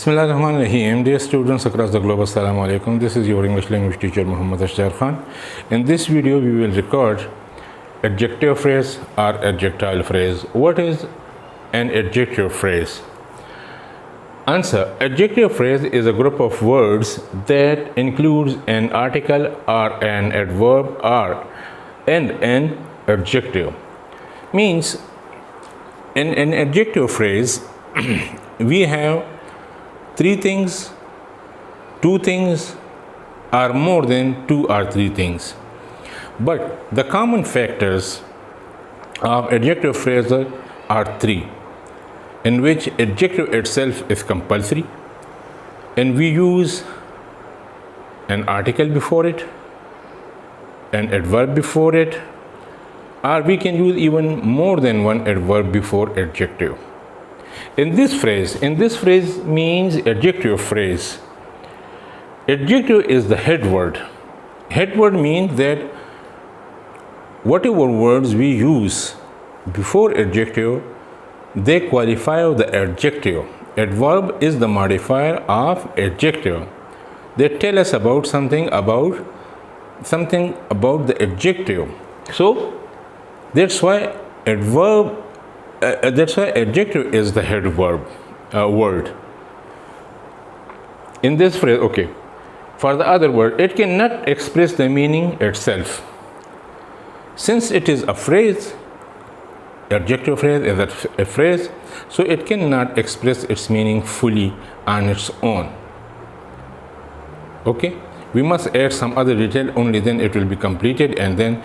Bismillahirrahmanirrahim. Dear students across the globe, Assalamu alaikum. This is your English language teacher Muhammad Ashjar Khan. In this video, we will record adjective phrase or adjectile phrase. What is an adjective phrase? Answer: adjective phrase is a group of words that includes an article or an adverb and an adjective. Means in an adjective phrase, we have three things, two things, or more than two or three things. But the common factors of adjective phrases are three, in which adjective itself is compulsory, and we use an article before it, an adverb before it, or we can use even more than one adverb before adjective. In this phrase means adjective phrase. Adjective is the head word. Head word means that whatever words we use before adjective, they qualify the adjective. Adverb is the modifier of adjective. They tell us about something about the adjective. So that's why adjective is the head verb word. In this phrase, okay. For the other word, it cannot express the meaning itself. Since it is a phrase, adjective phrase is a phrase, so it cannot express its meaning fully on its own. Okay? We must add some other detail, only then it will be completed and then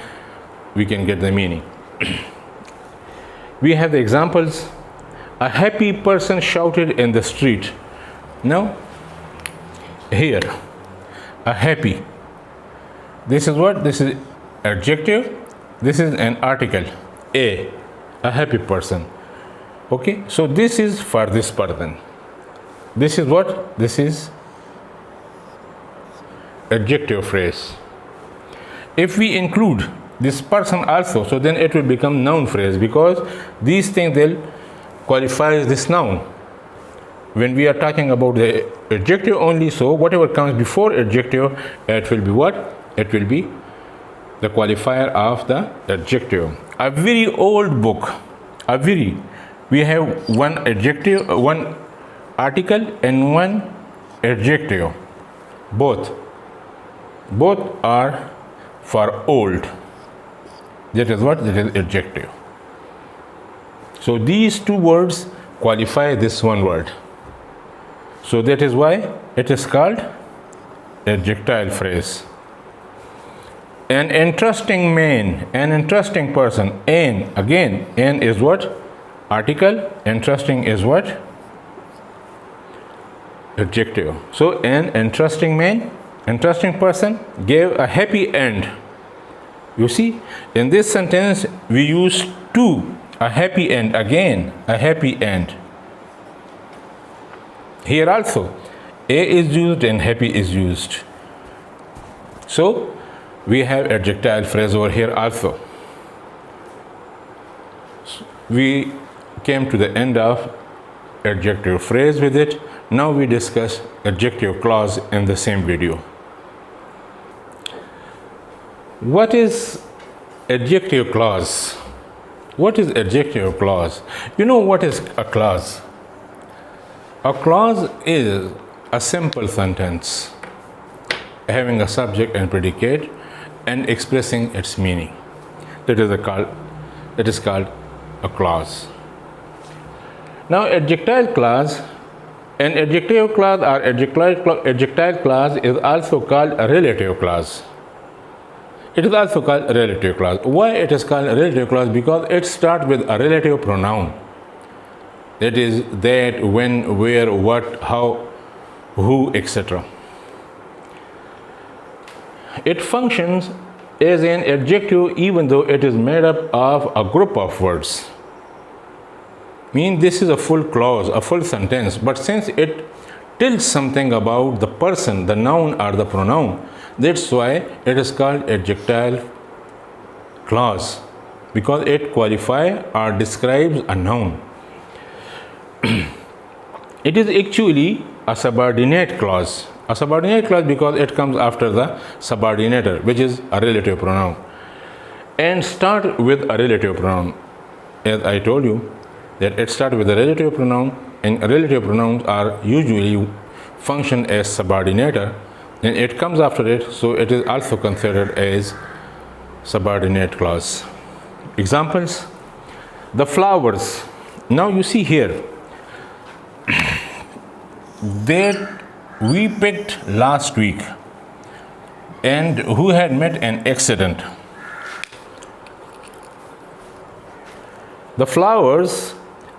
we can get the meaning. We have the examples. A happy person shouted in the street. Now, here, a happy. This is what? This is adjective. This is an article. A happy person. Okay, so this is for this person. This is what? This is adjective phrase. If we include this person also, so then it will become noun phrase, because these things will qualify this noun. When we are talking about the adjective only, so whatever comes before adjective, it will be what? It will be the qualifier of the adjective. A very old book. We have one adjective, one article and one adjective. Both are for old. That is what? That is adjective. So these two words qualify this one word. So that is why it is called adjectile phrase. An interesting man, an interesting person. An is what? Article. Interesting is what? Adjective. So an interesting man, interesting person gave a happy end. You see, in this sentence, we use two, a happy end, again, a happy end. Here also, a is used and happy is used. So, we have adjectile phrase over here also. We came to the end of adjective phrase with it. Now we discuss adjective clause in the same video. What is adjective clause? What is adjective clause? You know what is a clause? A clause is a simple sentence having a subject and predicate and expressing its meaning. That is called a clause. Now, adjectile clause, an adjective clause or adjectile clause is also called a relative clause. It is also called a relative clause. Why it is called a relative clause? Because it starts with a relative pronoun. That is that, when, where, what, how, who, etc. It functions as an adjective even though it is made up of a group of words. This is a full clause, a full sentence, but since it tells something about the person, the noun or the pronoun, that's why it is called adjectile clause, because it qualifies or describes a noun. It is actually a subordinate clause. A subordinate clause because it comes after the subordinator, which is a relative pronoun, and start with a relative pronoun. As I told you, that it starts with a relative pronoun, and relative pronouns are usually function as subordinator, and it comes after it, so it is also considered as subordinate clause. Examples: the flowers. Now you see here that we picked last week and who had met an accident. The flowers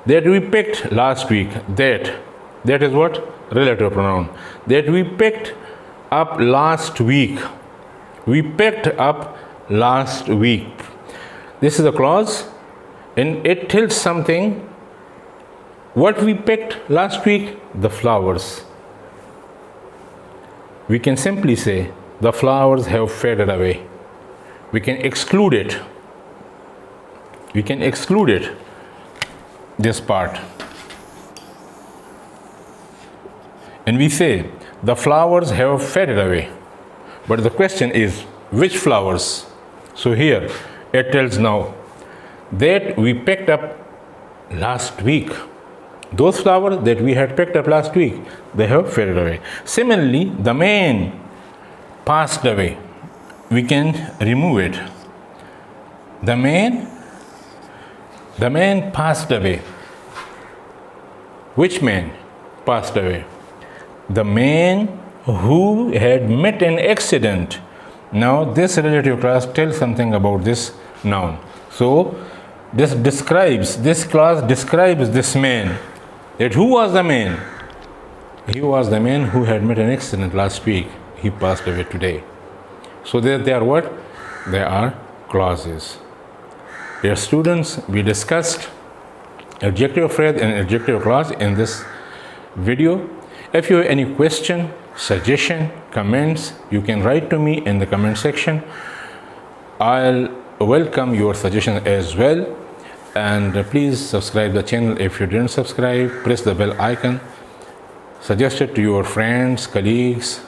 that we picked last week, that is what? Relative pronoun. That we picked up last week. We picked up last week. This is a clause and it tells something. What we picked last week? The flowers. We can simply say the flowers have faded away. We can exclude it. We can exclude it, this part. And we say the flowers have faded away. But the question is, which flowers? So here it tells now that we picked up last week. Those flowers that we had picked up last week, they have faded away. Similarly, the man passed away. We can remove it. The man passed away. Which man passed away? The man who had met an accident. Now this relative clause tells something about this noun. So this clause describes this man. That who was the man? He was the man who had met an accident last week. He passed away today. So they are what? They are clauses. Dear students, we discussed adjective phrase and adjective clause in this video. If you have any question, suggestion, comments, you can write to me in the comment section. I'll welcome your suggestions as well. And please subscribe the channel if you didn't subscribe. Press the bell icon. Suggest it to your friends, colleagues,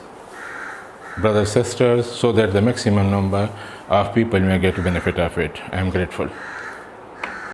brothers, sisters, so that the maximum number of people may get benefit of it. I am grateful.